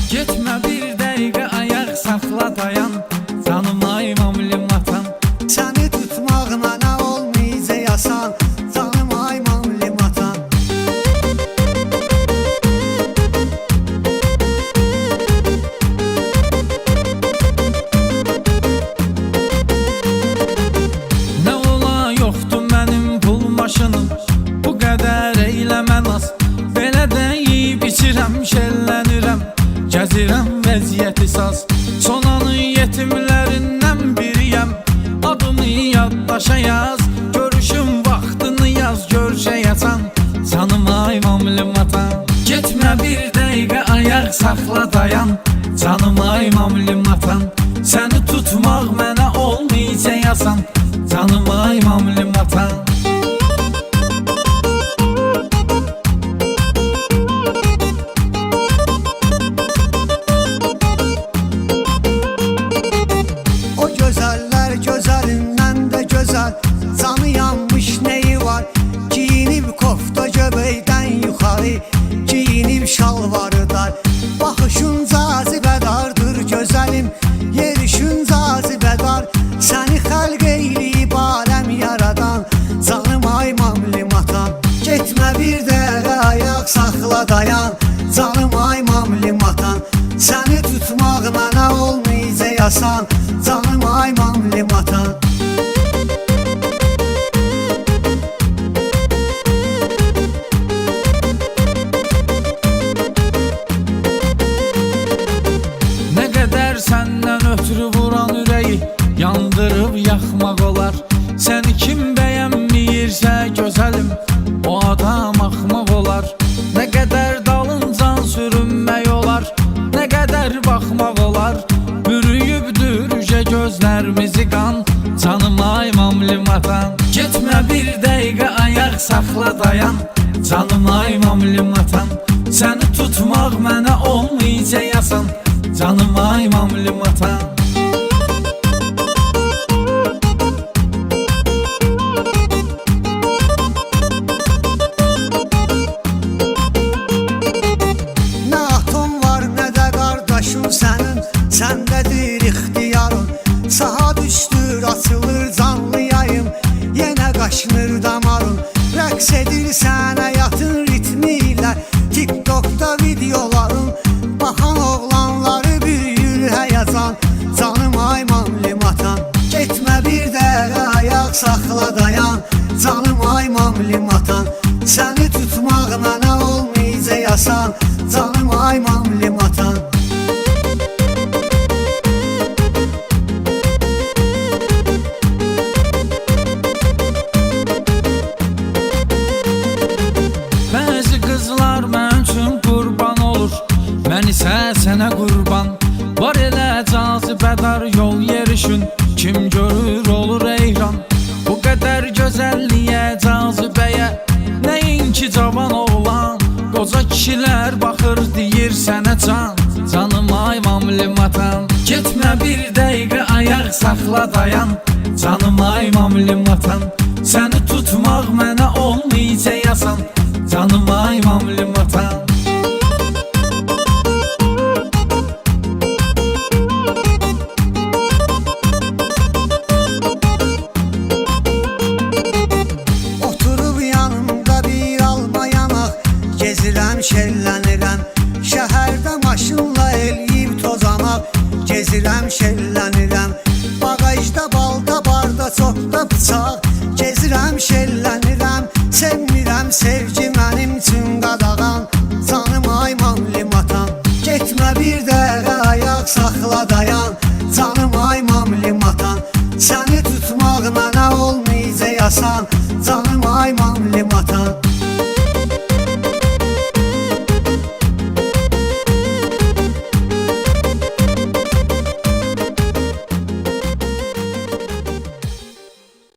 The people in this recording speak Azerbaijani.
Getmə bir dəqiqə ayaq saxla dayan, canım ay mamlim atan. Səni tutmaq mənə olmayacaq asan, canım ay mamlim atan. Nə ola yoxdur mənim pul maşınım, bu qədər eyləmə naz. Belə də yeyib içirəm, şəllənirəm, gəzirəm vəziyyəti saz. Sonanın yetimlərindən biriyəm, adını yaddaşa yaz. Görüşün vaxtını yaz, görüşəyəsən, canım ay mamlim atan. Getmə bir dəqiqə ayaq saxla dayan, canım ay mamlim atan. Səni tutmaq mənə olmayacaq asan, canım ay mamlim atan. O gözəller gözəlindən də gözəl, canı yanmış neyi var? Giyinib kofta göbəkdən yuxarı, giyinib şalvarı dar. Baxışın cazibədardır gözəlim, yerişin cazibədar. Səni xəlq eyləyib aləm yaradan, canım ay mamlim atan. Getmə bir dəqiqə ayaq saxla dayan, canım ay mamlim atan. Səni tutmaq mənə olmayacaq asan, canım ay mamlim atan. Nə qədər səndən ötürü vuran ürəyi yandırıb yaxmaq olar. Səni kim bəyənməyirsə gözəlim, o adam axmaq olar. Nə qədər dalıncan sürünmək olar, nə qədər baxmaq olar. Bürüyübdür ücə gözlərimizi qan, canım ay mamlim atan. Getmə bir dəqiqə ayaq saxla dayan, canım ay mamlim atan. Səni tutmaq mənə olmayacaq asan, canım ay mamlim atan. Nə atom var, nə də qardaşın sənin, səndədir ixtiyarın. Saha düşdür, açılır canlı yayım, yenə qaşınır damarın. Rəqs edirsən həyatın ritmi ilə, TikTokda videoların. Baxan oğlanları büyür həyəcan, canım ay mamlim atan. Getmə bir dəqiqə ayaq saxla dayan, canım ay mamlim atan. Səni tutmaq mənə olmayacaq asan, canım ay mamlim atan. Bəzi qızlar mən üçün qurban olur, mən isə sənə qurban. Var elə cazibədar yol yerişin, kim görür olur eyran. Bu qədər gözəlliyə, cazibəyə, nəinki cavan oğlan. Qoca kişilər baxır deyir sənə can, canım ay mamlim atan. Getmə bir dəqiqə ayaq saxla dayan, canım ay mamlim atan. Səni tutmaq mənə olmayacaq asan, canım ay mamlim atan. Oturub yanımda bir alma yanaq, gezirəm şəllənirəm. Şəhərdə maşınla eləyib tozamaq, gezirəm şəllənirəm. Bağajda balta, barda çoxda bıçaq, gezirəm şəllənirəm. Sevmirəm sevgi mənim üçün qadağan, canım ay mamlim atan. Getmə bir dəqiqə ayaq saxla dayan, canım ay mamlim atan. Səni tutmaq mənə olmayacaq asan, canım ay mamlim atan.